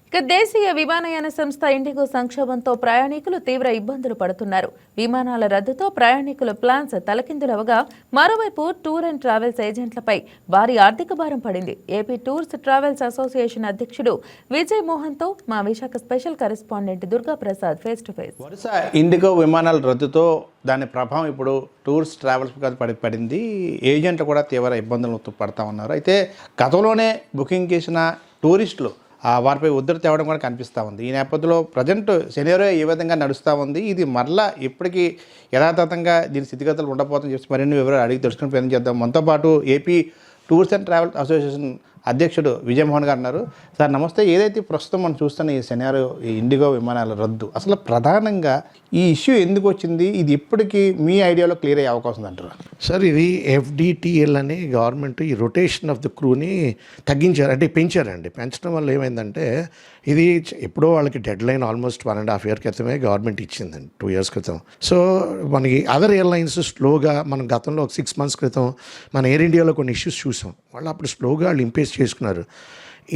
ఇక దేశీయ విమానయాన సంస్థ ఇండిగో సంక్షోభంతో ప్రయాణికులు తీవ్ర ఇబ్బందులు పడుతున్నారు. విమానాల రద్దుతో ప్రయాణికుల ప్లాన్స్ తలకిందులవగా మరోవైపు టూర్ అండ్ ట్రావెల్స్ ఏజెంట్లపై భారీ ఆర్థిక భారం పడింది. ఏపీ టూర్స్ ట్రావెల్స్ అసోసియేషన్ అధ్యక్షుడు విజయ్ మోహన్తో మా Visakha special correspondent Durga Prasad face to face. వరుస ఇండిగో విమానాల రద్దుతో దాని ప్రభావం ఇప్పుడు టూర్స్ ట్రావెల్స్ పడింది. ఏజెంట్లు కూడా తీవ్ర ఇబ్బందులు పడతా ఉన్నారు. అయితే గతంలోనే బుకింగ్ చేసిన టూరిస్టులు వారిపై ఉద్ధృతి తేవడం కూడా కనిపిస్తూ ఉంది. ఈ నేపథ్యంలో ప్రజెంట్ సినారియో ఏ విధంగా నడుస్తూ ఉంది, ఇది మరలా ఇప్పటికీ యథాతథంగా దీని స్థితిగతులు ఉండబోతుందని చెప్పి మరిన్ని వివరాలు అడిగి తెలుసుకుని ప్రయత్నం చేద్దాం. మనతో పాటు AP tours and travel association అధ్యక్షుడు విజయమోహన్ గారు ఉన్నారు. సార్ నమస్తే. ఏదైతే ప్రస్తుతం మనం చూస్తున్న ఈ సినారియో, ఈ ఇండిగో విమానాల రద్దు, అసలు ప్రధానంగా ఈ ఇష్యూ ఎందుకు వచ్చింది, ఇది ఇప్పటికీ మీ ఐడియాలో క్లియర్ అయ్యే అవకాశం అంటారు? సార్, ఇది FDTL అని గవర్నమెంట్ ఈ రొటేషన్ ఆఫ్ ద క్రూని తగ్గించారు, అంటే పెంచారండి. పెంచడం వల్ల ఏమైందంటే ఇది ఎప్పుడో వాళ్ళకి డెడ్ లైన్ ఆల్మోస్ట్ 1.5 year క్రితమే గవర్నమెంట్ ఇచ్చిందండి, 2 years క్రితం. సో మనకి అదర్ ఎయిర్లైన్స్ స్లోగా, మనం గతంలో ఒక 6 months క్రితం మన ఎయిర్ ఇండియాలో కొన్ని ఇష్యూస్ చూసాం. వాళ్ళు అప్పుడు స్లోగా వాళ్ళు ఇంపేస్ చేసుకున్నారు.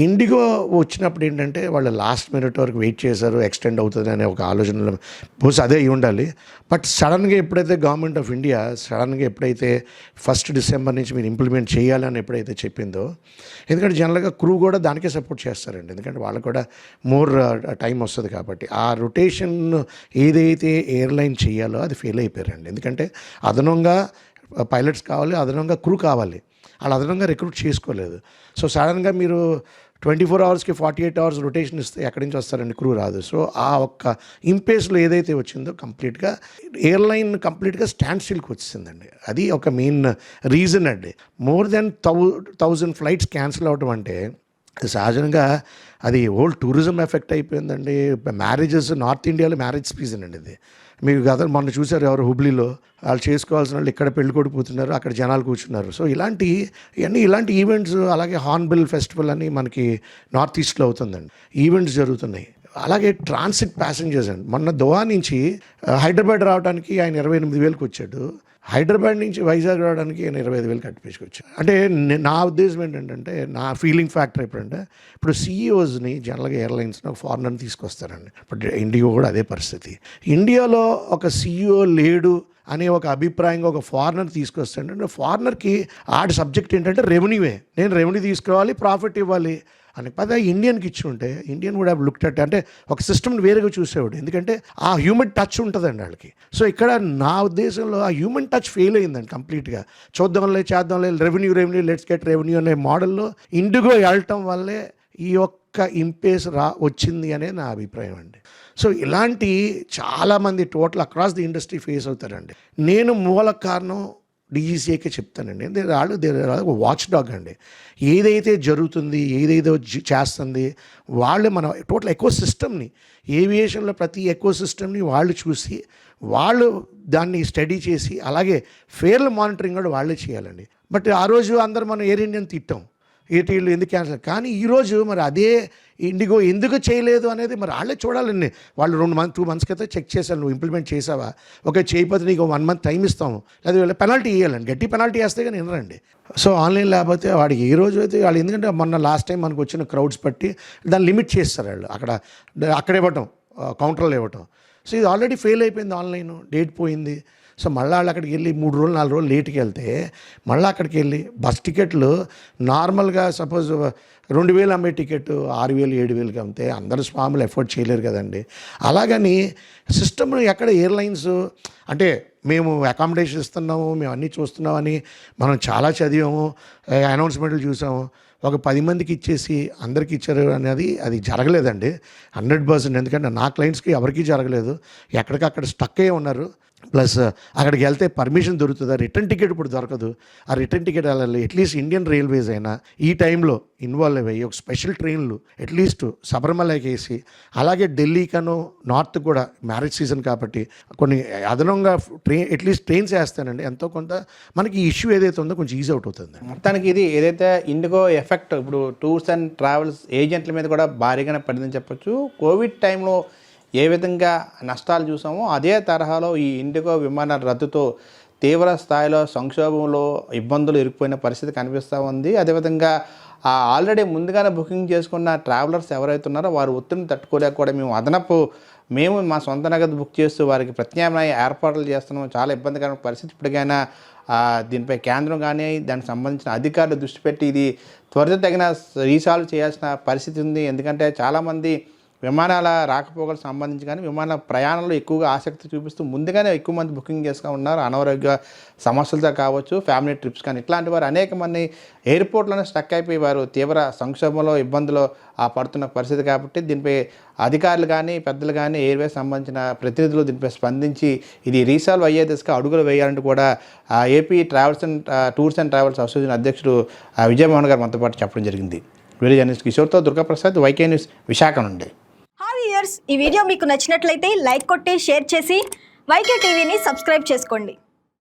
ఇండిగో వచ్చినప్పుడు ఏంటంటే వాళ్ళు లాస్ట్ మినిట్ వరకు వెయిట్ చేశారు, ఎక్స్టెండ్ అవుతుంది అనే ఒక ఆలోచనలో బహుశా అదే అయి ఉండాలి. బట్ సడన్గా ఎప్పుడైతే గవర్నమెంట్ ఆఫ్ ఇండియా సడన్గా ఎప్పుడైతే 1st December నుంచి మీరు ఇంప్లిమెంట్ చేయాలని ఎప్పుడైతే చెప్పిందో, ఎందుకంటే జనరల్గా క్రూ కూడా దానికే సపోర్ట్ చేస్తారండి, ఎందుకంటే వాళ్ళకు కూడా మోర్ టైం వస్తుంది కాబట్టి. ఆ రొటేషన్ ఏదైతే ఎయిర్లైన్ చేయాలో అది ఫెయిల్ అయిపోయారండి. ఎందుకంటే అదనంగా పైలట్స్ కావాలి, అదనంగా క్రూ కావాలి, వాళ్ళు అదనంగా రిక్రూట్ చేసుకోలేదు. సో సడన్గా మీరు 24 hours-కి 48 hours రొటేషన్ ఇస్తే ఎక్కడి నుంచి వస్తారండి, క్రూ రాదు. సో ఆ ఒక్క ఇంపేస్లో ఏదైతే వచ్చిందో కంప్లీట్గా ఎయిర్లైన్ కంప్లీట్గా స్టాండ్ స్టిల్కి వచ్చిందండి. అది ఒక మెయిన్ రీజన్ అండి. మోర్ దెన్ 1000 ఫ్లైట్స్ క్యాన్సిల్ అవడం అంటే సహజంగా అది ఓల్డ్ టూరిజం ఎఫెక్ట్ అయిపోయిందండి. మ్యారేజెస్, నార్త్ ఇండియాలో మ్యారేజ్ సీజన్ అండి ఇది. మీకు గత మొన్న చూసారు ఎవరు, హుబ్లీలో వాళ్ళు చేసుకోవాల్సిన వాళ్ళు ఇక్కడ పెళ్లి కొడిపోతున్నారు, అక్కడ జనాలు కూర్చున్నారు. సో ఇలాంటి ఈవెంట్స్, అలాగే హార్న్బిల్ ఫెస్టివల్ అని మనకి నార్త్ ఈస్ట్లో అవుతుందండి, ఈవెంట్స్ జరుగుతున్నాయి. అలాగే ట్రాన్సిట్ ప్యాసింజర్స్ అండి, మొన్న దోహా నుంచి హైదరాబాద్ రావడానికి ఆయన 28,000కి వచ్చాడు, హైదరాబాద్ నుంచి వైజాగ్ రావడానికి ఆయన 25,000 కట్టించుకొచ్చాడు. అంటే నా ఉద్దేశం ఏంటంటే, నా ఫీలింగ్ ఫ్యాక్టర్ ఎప్పుడంటే, ఇప్పుడు CEOస్ని జనరల్గా ఎయిర్లైన్స్ని ఒక ఫారినర్ని తీసుకొస్తారండి. ఇప్పుడు ఇండిగో కూడా అదే పరిస్థితి. ఇండియాలో ఒక CEO లేడు అనే ఒక అభిప్రాయంగా ఒక ఫారినర్ తీసుకొస్తాడంటే, ఫారినర్కి ఆడి సబ్జెక్ట్ ఏంటంటే రెవెన్యూవే. నేను రెవెన్యూ తీసుకురావాలి, ప్రాఫిట్ ఇవ్వాలి అని. పదే ఇండియన్కి ఇచ్చి ఉంటే ఇండియన్ కూడా లుక్డ్ అట్, అంటే ఒక సిస్టమ్ని వేరేగా చూసేవాడు, ఎందుకంటే ఆ హ్యూమన్ టచ్ ఉంటుందండి వాళ్ళకి. సో ఇక్కడ నా ఉద్దేశంలో ఆ హ్యూమన్ టచ్ ఫెయిల్ అయిందండి కంప్లీట్గా. చూద్దాంలే, చేద్దాంలే, రెవెన్యూ లెట్స్ గెట్ రెవెన్యూ అనే మోడల్లో ఇండిగో వెళ్ళటం వల్లే ఈ ఒక్క ఇంపేస్ వచ్చింది అనే నా అభిప్రాయం అండి. సో ఇలాంటి చాలామంది total across the industry face అవుతారండి. నేను మూల కారణం DGCAకే చెప్తానండి. వాళ్ళు వాచ్ డాగ్ అండి. ఏదైతే జరుగుతుంది, ఏదైతే చేస్తుంది, వాళ్ళే మన టోటల్ ఎకో సిస్టమ్ని, ఏవియేషన్లో ప్రతి ఎకో సిస్టమ్ని వాళ్ళు చూసి, వాళ్ళు దాన్ని స్టడీ చేసి, అలాగే ఫెయిర్ మానిటరింగ్ కూడా వాళ్ళే చేయాలండి. బట్ ఆ రోజు అందరూ మనం ఎయిర్ ఇండియన్ తిట్టాం, ఏటీలు ఎందుకు క్యాన్సిల్, కానీ ఈరోజు మరి అదే ఇండిగో ఎందుకు చేయలేదు అనేది మరి వాళ్ళే చూడాలండి. వాళ్ళు 2 months క్రితం చెక్ చేశారు, నువ్వు ఇంప్లిమెంట్ చేసావా, ఓకే చేయకపోతే నీకు 1 month టైం ఇస్తాము, లేదా వీళ్ళు పెనాల్టీ ఇవ్వాలండి, గట్టి పెనాల్టీ వేస్తే కానీ వినరండి. సో ఆన్లైన్ లేకపోతే వాడికి ఏ రోజు అయితే వాళ్ళు, ఎందుకంటే మొన్న లాస్ట్ టైం మనకు వచ్చిన క్రౌడ్స్ బట్టి దాన్ని లిమిట్ చేస్తారు వాళ్ళు, అక్కడ ఇవ్వటం, కౌంటర్లో ఇవ్వటం. సో ఇది ఆల్రెడీ ఫెయిల్ అయిపోయింది, ఆన్లైన్ డేట్ పోయింది. సో మళ్ళీ వాళ్ళు అక్కడికి వెళ్ళి 3 రోజులు 4 రోజులు లేట్కి వెళ్తే, మళ్ళీ అక్కడికి వెళ్ళి బస్ టికెట్లు నార్మల్గా సపోజ్ 2,000 అమ్మే టికెట్ 6,000 7,000కి అమ్మితే అందరూ స్వాములు ఎఫోర్డ్ చేయలేరు కదండి. అలాగని సిస్టమ్ ఎక్కడ ఎయిర్లైన్స్ అంటే మేము అకామిడేషన్ ఇస్తున్నాము, మేము అన్నీ చూస్తున్నామని మనం చాలా చదివాము, అనౌన్స్మెంట్లు చూసాము, ఒక 10 మందికి ఇచ్చేసి అందరికీ ఇచ్చారు అనేది అది జరగలేదండి 100%. ఎందుకంటే నా క్లయింట్స్కి ఎవరికీ జరగలేదు, ఎక్కడికక్కడ స్టక్ అయ్యి ఉన్నారు. ప్లస్ అక్కడికి వెళ్తే పర్మిషన్ దొరుకుతుందా, రిటర్న్ టికెట్ ఇప్పుడు దొరకదు. ఆ రిటర్న్ టికెట్ వెళ్ళాలి, అట్లీస్ట్ ఇండియన్ రైల్వేస్ అయినా ఈ టైంలో ఇన్వాల్వ్ అయ్యి ఒక స్పెషల్ ట్రైన్లు అట్లీస్ట్ శబరిమలకి వేసి, అలాగే ఢిల్లీకను నార్త్ కూడా మ్యారేజ్ సీజన్ కాబట్టి కొన్ని అదనంగా అట్లీస్ట్ ట్రైన్స్ వేస్తానండి, ఎంతో కొంత మనకి ఈ ఇష్యూ ఏదైతే ఉందో కొంచెం ఈజీ అవుట్ అవుతుంది. మొత్తానికి ఇది ఏదైతే ఇండిగో ఎఫెక్ట్ ఇప్పుడు టూర్స్ అండ్ ట్రావెల్స్ ఏజెంట్ల మీద కూడా భారీగానే పడిందని చెప్పొచ్చు. కోవిడ్ టైంలో ఏ విధంగా నష్టాలు చూసామో అదే తరహాలో ఈ ఇండిగో విమానాల రద్దుతో తీవ్ర స్థాయిలో సంక్షోభంలో ఇబ్బందులు ఇరుక్కుపోయిన పరిస్థితి కనిపిస్తూ ఉంది. అదేవిధంగా ఆల్రెడీ ముందుగానే బుకింగ్ చేసుకున్న ట్రావెలర్స్ ఎవరైతే ఉన్నారో వారు ఒత్తిడిని తట్టుకోలేక కూడా మేము మా సొంత నగదు బుక్ చేస్తూ వారికి ప్రత్యామ్నాయ ఏర్పాట్లు చేస్తున్నాం. చాలా ఇబ్బందికరమైన పరిస్థితి. ఇప్పటికైనా దీనిపై కేంద్రం కానీ దానికి సంబంధించిన అధికారులు దృష్టి పెట్టి ఇది త్వరితగిన రీసాల్వ్ చేయాల్సిన పరిస్థితి ఉంది. ఎందుకంటే చాలామంది విమానాల రాకపోకలకు సంబంధించి కానీ విమానాల ప్రయాణంలో ఎక్కువగా ఆసక్తి చూపిస్తూ ముందుగానే ఎక్కువ మంది బుకింగ్ చేసుకుని ఉన్నారు. అనారోగ్య సమస్యలతో కావచ్చు, ఫ్యామిలీ ట్రిప్స్ కానీ ఇట్లాంటి వారు అనేక మంది ఎయిర్పోర్ట్లోనే స్టక్ అయిపోయి వారు తీవ్ర సంక్షోభంలో ఇబ్బందులు పడుతున్న పరిస్థితి. కాబట్టి దీనిపై అధికారులు కానీ పెద్దలు కానీ ఎయిర్వేస్ సంబంధించిన ప్రతినిధులు దీనిపై స్పందించి ఇది రీసాల్వ్ అయ్యే దిశగా అడుగులు వేయాలంటూ కూడా AP tours and travels association అధ్యక్షుడు విజయమోహన్ గారు మనతో పాటు చెప్పడం జరిగింది. వీడియో జర్నలిస్ట్ కిషోర్తో దుర్గాప్రసాద్, వైకే న్యూస్, విశాఖ నుండి. హాయ్ వ్యూయర్స్, ఈ వీడియో మీకు నచ్చినట్లయితే లైక్ కొట్టి షేర్ చేసి వైకే టీవీని సబ్స్క్రైబ్ చేసుకోండి.